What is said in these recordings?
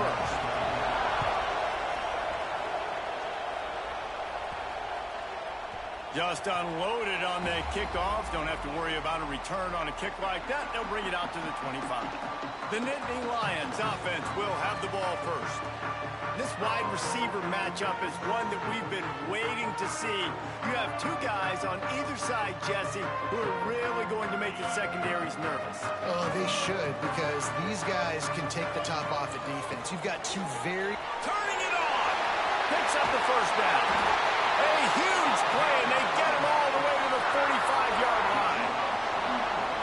first. Just unloaded on the kickoff. Don't have to worry about a return on a kick like that. They'll bring it out to the 25. The Nittany Lions offense will have the ball first. This wide receiver matchup is one that we've been waiting to see. You have two guys on either side, Jesse, who are really going to make the secondaries nervous. Oh, they should, because these guys can take the top off of defense. You've got two very... Turning it on! Picks up the first down. A huge play, and they get him all the way to the 45-yard line.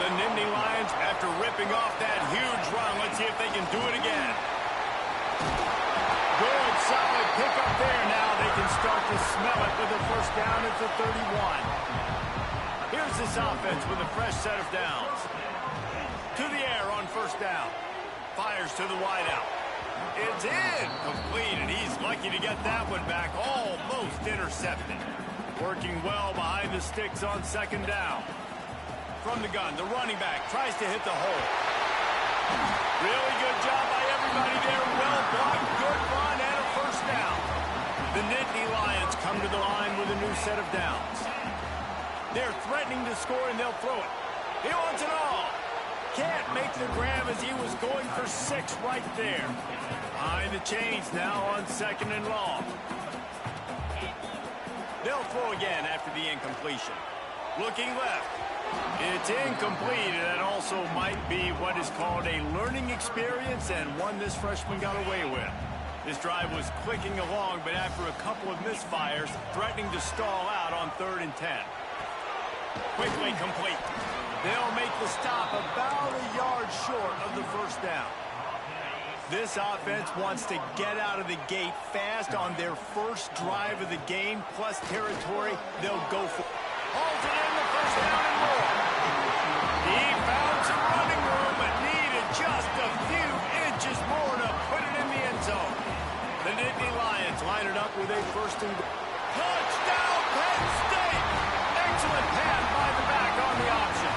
The Nittany Lions, after ripping off that huge run, let's see if they can do it again. Good, solid pickup there. Now they can start to smell it with a first down at the 31. Here's this offense with a fresh set of downs. To the air on first down. Fires to the wideout. It's in. Complete, and he's lucky to get that one back. Almost intercepted. Working well behind the sticks on second down. From the gun, the running back tries to hit the hole. Really good job by everybody there. Well blocked, good run, and a first down. The Nittany Lions come to the line with a new set of downs. They're threatening to score, and they'll throw it. He wants it all. Can't make the grab as he was going for 6 right there. Behind the chains now on second and long. They'll throw again after the incompletion. Looking left. It's incomplete, and that also might be what is called a learning experience, and one this freshman got away with. This drive was clicking along, but after a couple of misfires, threatening to stall out on 3rd and 10. Quickly complete. They'll make the stop about a yard short of the first down. This offense wants to get out of the gate fast on their first drive of the game, plus territory. They'll go for it. Holds it in the first down and more. He found some running room, but needed just a few inches more to put it in the end zone. The Nittany Lions line it up with a first and goal. Touchdown, Penn State! Excellent pass by the back on the option.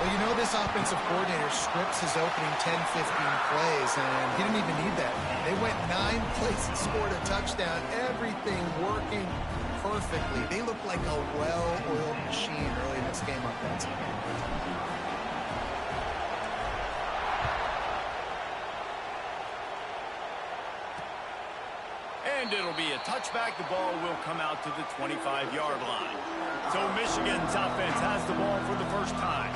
Well, you know this offensive coordinator scripts his opening 10, 15 plays, and he didn't even need that. They went 9 plays and scored a touchdown. Everything working perfectly. They look like a well-oiled machine early in this game offensively. And it'll be a touchback. The ball will come out to the 25-yard line. So Michigan's offense has the ball for the first time.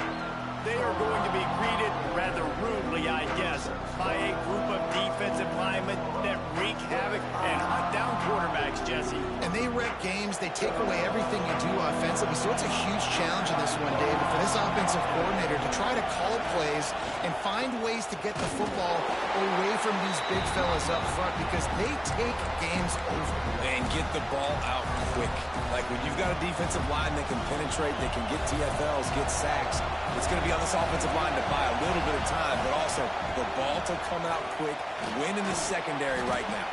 They are going to be greeted rather rudely, I guess, by a group of defensive linemen that wreak havoc and hunt down quarterbacks, Jesse. And they wreck games. They take away everything you do offensively. So it's a huge challenge in this one, David, for this offensive coordinator to try to call plays and find ways to get the football away from these big fellas up front, because they take games over. And get the ball out quick. Like when you've got a defensive line that can penetrate, that can get TFLs, get sacks, it's going to be on this offensive line to buy a little bit of time, but also the ball to come out quick, win in the secondary right now.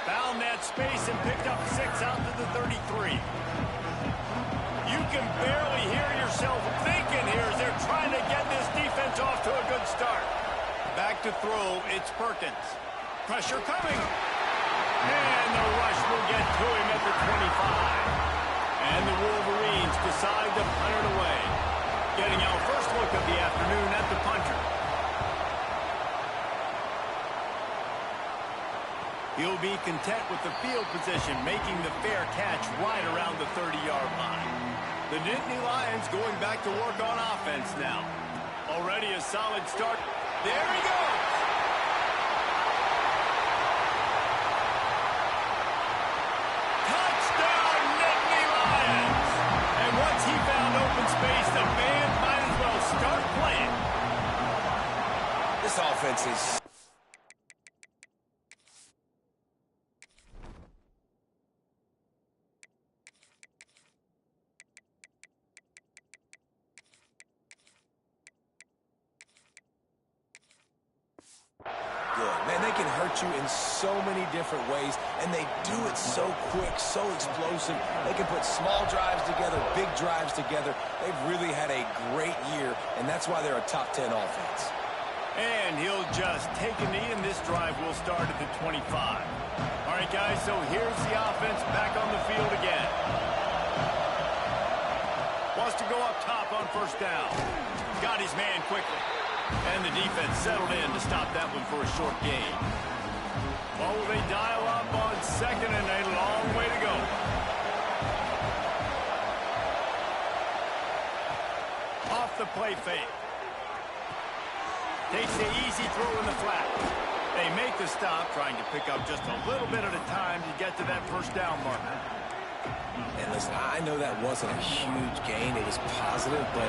Found that space and picked up 6 out to the 33. You can barely hear yourself thinking here as they're trying to get this defense off to a good start. Back to throw, it's Perkins. Pressure coming. And the rush will get to him at the 25. And the Wolverines decide to punt it away. Getting our first look of the afternoon at the punter. He'll be content with the field position, making the fair catch right around the 30-yard line. The Nittany Lions going back to work on offense now. Already a solid start. There he goes. Touchdown, Nittany Lions. And once he found open space, the band might as well start playing. This offense is... you in so many different ways, and they do it so quick, so explosive. They can put small drives together, big drives together. They've really had a great year, and that's why they're a top 10 offense. And he'll just take a knee, and this drive will start at the 25. All right, guys, so here's the offense back on the field again. Wants to go up top on first down. Got his man quickly. And the defense settled in to stop that one for a short gain. Well, will they dial up on second and a long way to go? Off the play fake. Takes the easy throw in the flat. They make the stop, trying to pick up just a little bit at a time to get to that first down marker. And listen, I know that wasn't a huge gain. It was positive, but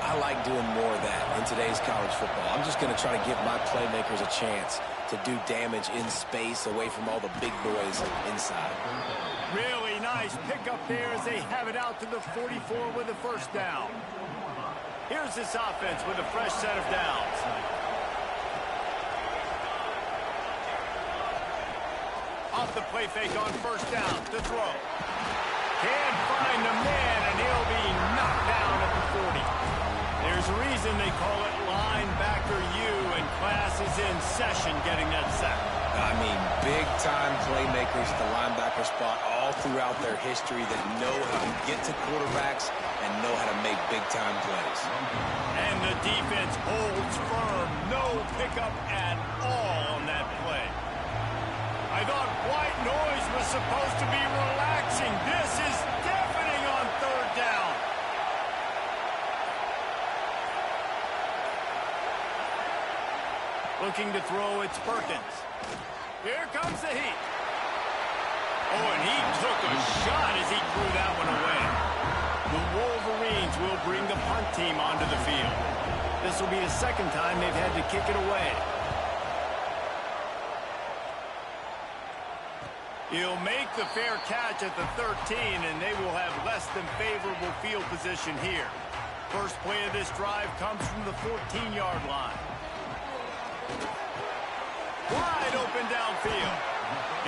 I like doing more of that in today's college football. I'm just going to try to give my playmakers a chance to do damage in space away from all the big boys inside. Really nice pickup there as they have it out to the 44 with a first down. Here's this offense with a fresh set of downs. Off the play fake on first down to throw. Can't find the man, and he'll be knocked down at the 40. There's a reason they call it linebacker U, and class is in session getting that sack. I mean, big-time playmakers at the linebacker spot all throughout their history that know how to get to quarterbacks and know how to make big-time plays. And the defense holds firm. No pickup at all on that play. I thought white noise was supposed to be relaxing. This is deafening on third down. Looking to throw, it's Perkins. Here comes the heat. Oh, and he took a shot as he threw that one away. The Wolverines will bring the punt team onto the field. This will be the second time they've had to kick it away. He'll make the fair catch at the 13, and they will have less than favorable field position here. First play of this drive comes from the 14-yard line. Wide open downfield.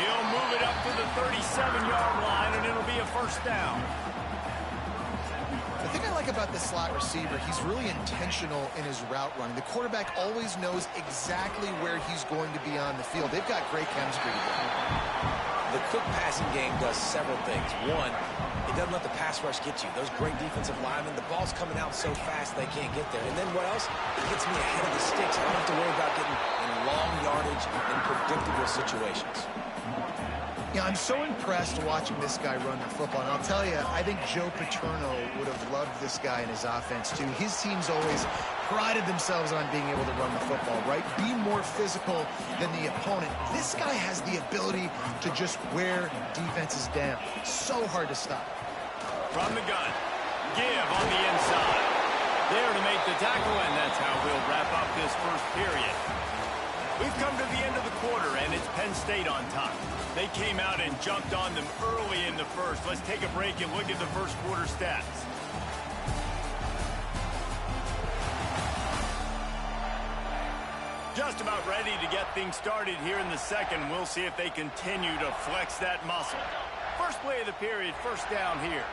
He'll move it up to the 37-yard line, and it'll be a first down. The thing I like about the slot receiver, he's really intentional in his route running. The quarterback always knows exactly where he's going to be on the field. They've got great chemistry together. The quick passing game does several things. One, it doesn't let the pass rush get you. Those great defensive linemen, the ball's coming out so fast they can't get there. And then what else? It gets me ahead of the sticks. I don't have to worry about getting in long yardage in predictable situations. Yeah, I'm so impressed watching this guy run the football. And I'll tell you, I think Joe Paterno would have loved this guy in his offense, too. His teams always prided themselves on being able to run the football, right? Be more physical than the opponent. This guy has the ability to just wear defenses down. So hard to stop. From the gun, give on the inside. There to make the tackle, and that's how we'll wrap up this first period. We've come to the end of the quarter, and it's Penn State on top. They came out and jumped on them early in the first. Let's take a break and look at the first quarter stats. Just about ready to get things started here in the second. We'll see if they continue to flex that muscle. First play of the period, first down here.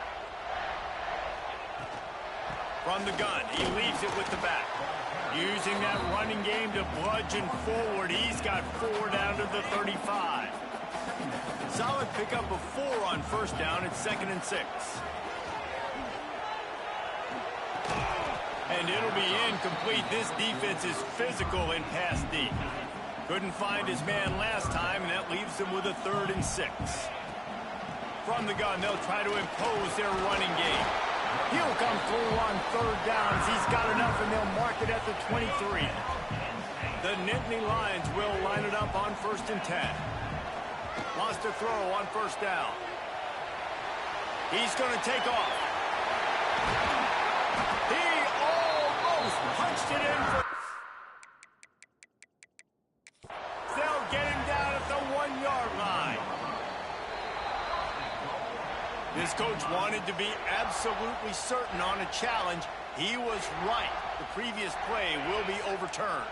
From the gun, he leaves it with the back. Using that running game to bludgeon forward. He's got 4 down to the 35. Solid pickup of 4 on first down. It's 2nd and 6. And it'll be incomplete. This defense is physical in pass deep. Couldn't find his man last time, and that leaves them with a 3rd and 6. From the gun, they'll try to impose their running game. He'll come through on 3rd downs. He's got enough, and they'll mark it at the 23. The Nittany Lions will line it up on 1st and 10. Lost a throw on first down. He's going to take off. He almost punched it in. They'll get him down at the 1-yard line. This coach wanted to be absolutely certain on a challenge. He was right. The previous play will be overturned.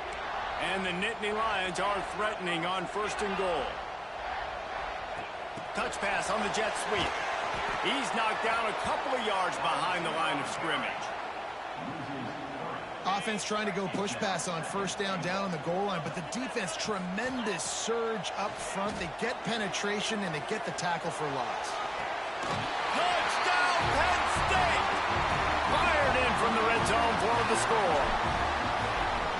And the Nittany Lions are threatening on 1st and goal. Touch pass on the jet sweep. He's knocked down a couple of yards behind the line of scrimmage. Offense trying to go push pass on first down on the goal line, but the defense, tremendous surge up front. They get penetration, and they get the tackle for loss. Touchdown, Penn State! Fired in from the red zone for the score.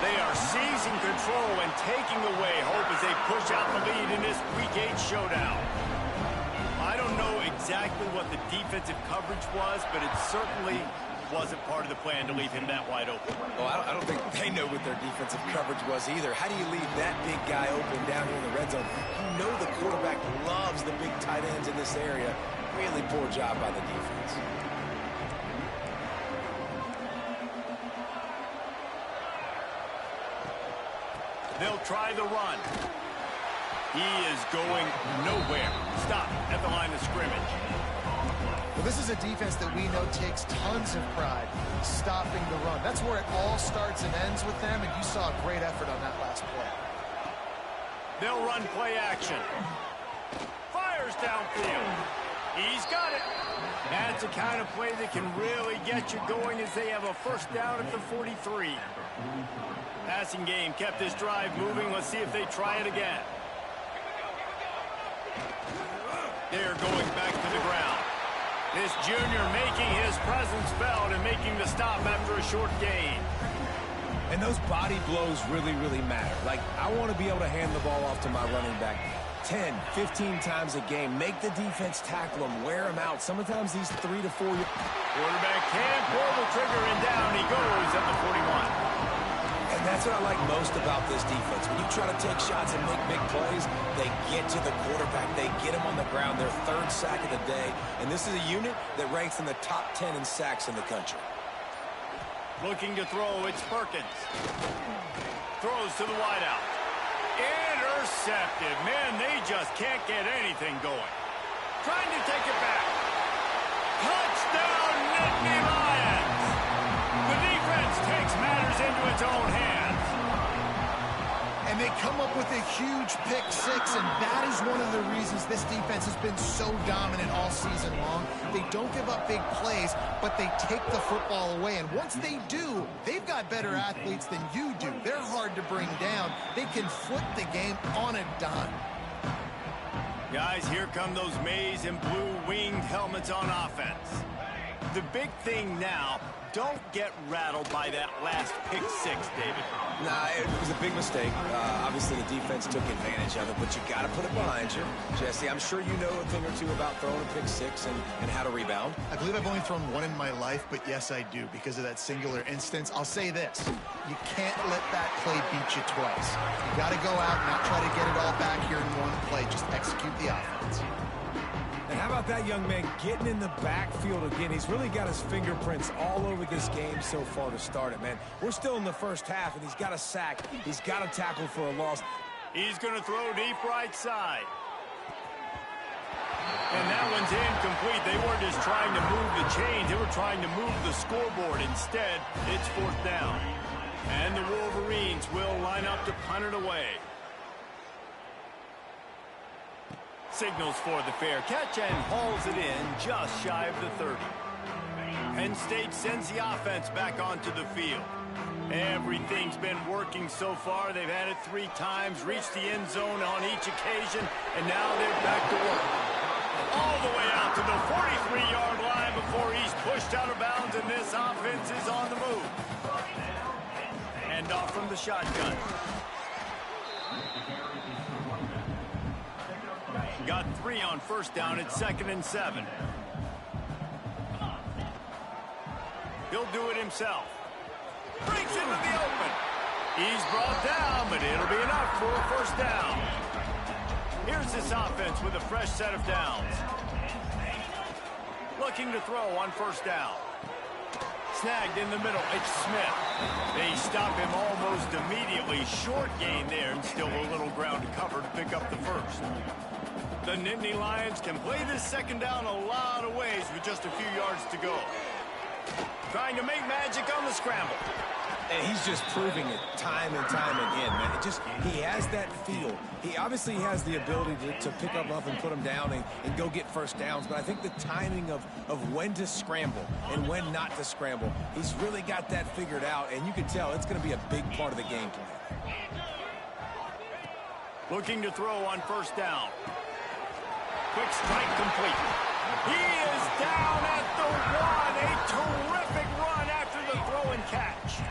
They are seizing control and taking away hope as they push out the lead in this Week 8 showdown. I don't know exactly what the defensive coverage was, but it certainly wasn't part of the plan to leave him that wide open. Well, I don't think they know what their defensive coverage was either. How do you leave that big guy open down here in the red zone? You know the quarterback loves the big tight ends in this area. Really poor job by the defense. They'll try the run. He is going nowhere. Stop at the line of scrimmage. Well, this is a defense that we know takes tons of pride stopping the run. That's where it all starts and ends with them, and you saw a great effort on that last play. They'll run play action. Fires downfield. He's got it. That's the kind of play that can really get you going as they have a first down at the 43. Passing game kept this drive moving. Let's see if they try it again. They're going back to the ground. This junior making his presence felt and making the stop after a short gain. And those body blows really, really matter. Like, I want to be able to hand the ball off to my running back 10, 15 times a game. Make the defense tackle him, wear him out. Sometimes these 3 to 4 years. Quarterback can't pull the trigger, and down he goes at the 41. And that's what I like most about this defense. When you try to take shots and make big plays, they get to the quarterback. They get him on the ground, their third sack of the day. And this is a unit that ranks in the top 10 in sacks in the country. Looking to throw, it's Perkins. Throws to the wideout. Intercepted. Man, they just can't get anything going. Trying to take it back. Touchdown, Nittany Lions! The defense takes matters into its own hands. And they come up with a huge pick six, and that is one of the reasons this defense has been so dominant all season long. They don't give up big plays, but they take the football away. And once they do, they've got better athletes than you do. They're hard to bring down. They can flip the game on a dime. Guys, here come those maize and blue winged helmets on offense. The big thing now, don't get rattled by that last pick six, David. Nah, it was a big mistake. Obviously, the defense took advantage of it, but you got to put it behind you. Jesse, I'm sure you know a thing or two about throwing a pick six and how to rebound. I believe I've only thrown one in my life, but yes, I do, because of that singular instance. I'll say this. You can't let that play beat you twice. You got to go out and not try to get it all back here in one play. Just execute the offense. And how about that young man getting in the backfield again? He's really got his fingerprints all over this game so far to start it, man. We're still in the first half, and he's got a sack. He's got a tackle for a loss. He's going to throw deep right side. And that one's incomplete. They weren't just trying to move the chains. They were trying to move the scoreboard. Instead, it's fourth down. And the Wolverines will line up to punt it away. Signals for the fair catch and hauls it in just shy of the 30. Penn State sends the offense back onto the field. Everything's been working so far. They've had it 3 times, reached the end zone on each occasion, and now they're back to work. All the way out to the 43-yard line before he's pushed out of bounds, and this offense is on the move. Hand off from the shotgun. Got 3 on first down. It's 2nd and 7. He'll do it himself. Breaks into the open. He's brought down, but it'll be enough for a first down. Here's this offense with a fresh set of downs. Looking to throw on first down. Snagged in the middle. It's Smith. They stop him almost immediately. Short gain there, and still a little ground to cover to pick up the first. The Nittany Lions can play this second down a lot of ways with just a few yards to go. Trying to make magic on the scramble. And he's just proving it time and time again, man. He has that feel. He obviously has the ability to pick up and put them down and go get first downs. But I think the timing of when to scramble and when not to scramble, he's really got that figured out. And you can tell it's going to be a big part of the game plan. Looking to throw on first down. Quick strike complete. He is down at the 1. A terrific run after the throw and catch.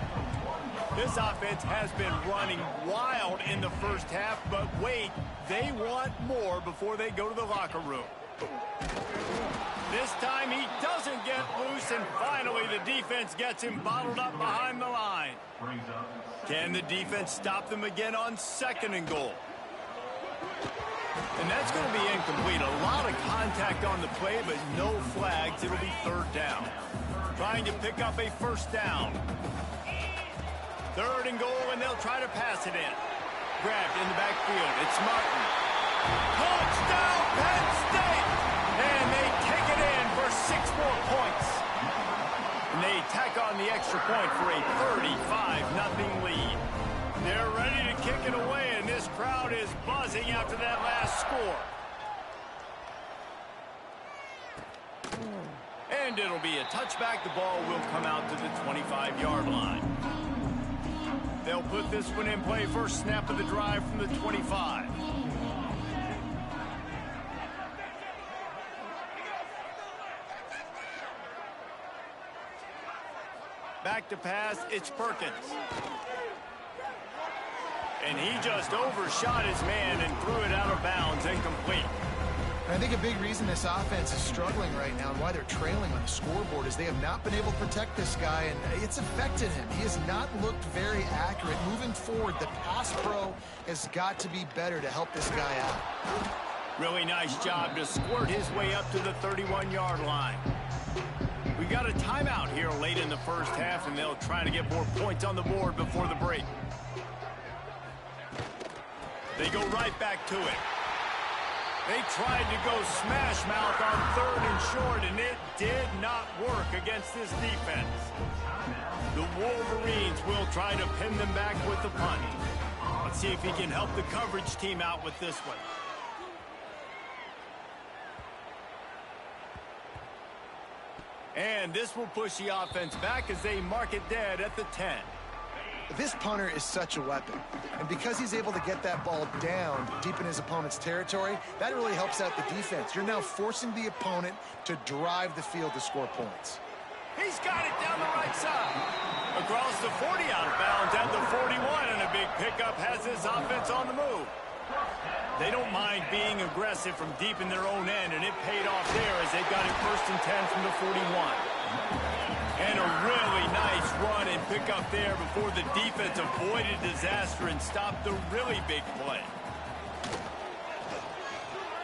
This offense has been running wild in the first half, but wait, they want more before they go to the locker room. This time he doesn't get loose, and finally the defense gets him bottled up behind the line. Can the defense stop them again on 2nd and goal? And that's going to be incomplete. A lot of contact on the play, but no flags. It'll be 3rd down. Trying to pick up a first down. 3rd and goal, and they'll try to pass it in. Grabbed in the backfield. It's Martin. Touchdown, Penn State! And they take it in for 6 more points. And they tack on the extra point for a 35-0 lead. They're ready to kick it away, and this crowd is buzzing after that last score. And it'll be a touchback. The ball will come out to the 25-yard line. They'll put this one in play. First snap of the drive from the 25. Back to pass, it's Perkins. And he just overshot his man and threw it out of bounds, incomplete. I think a big reason this offense is struggling right now and why they're trailing on the scoreboard is they have not been able to protect this guy, and it's affected him. He has not looked very accurate. Moving forward, the pass pro has got to be better to help this guy out. Really nice job to squirt his way up to the 31-yard line. We got a timeout here late in the first half, and they'll try to get more points on the board before the break. They go right back to it. They tried to go smash mouth on 3rd and short, and it did not work against this defense. The Wolverines will try to pin them back with the punt. Let's see if he can help the coverage team out with this one. And this will push the offense back as they mark it dead at the 10. This punter is such a weapon, and because he's able to get that ball down deep in his opponent's territory, that really helps out the defense. You're now forcing the opponent to drive the field to score points. He's got it down the right side. Across the 40 out of bounds at the 41, and a big pickup has this offense on the move. They don't mind being aggressive from deep in their own end, and it paid off there as they got it 1st and 10 from the 41. And a really nice run and pick up there before the defense avoided disaster and stopped the really big play.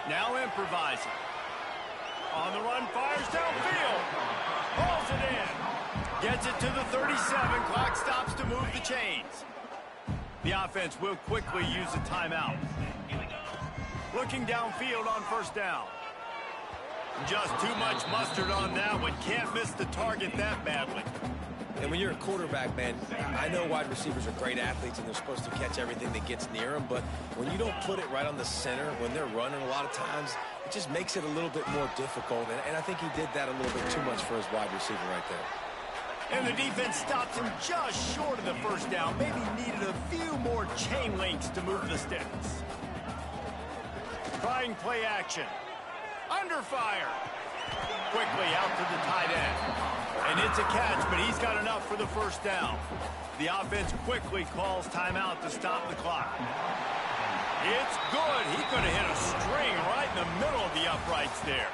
Now improvising. On the run, fires downfield. Pulls it in. Gets it to the 37. Clock stops to move the chains. The offense will quickly use a timeout. Looking downfield on first down. Just too much mustard on that one. Can't miss the target that badly. And when you're a quarterback, man, I know wide receivers are great athletes and they're supposed to catch everything that gets near them, but when you don't put it right on the center, when they're running a lot of times, it just makes it a little bit more difficult. And I think he did that a little bit too much for his wide receiver right there. And the defense stops him just short of the first down. Maybe needed a few more chain links to move the sticks. Trying play action. Under fire. Quickly out to the tight end. And it's a catch, but he's got enough for the first down. The offense quickly calls timeout to stop the clock. It's good. He could have hit a string right in the middle of the uprights there.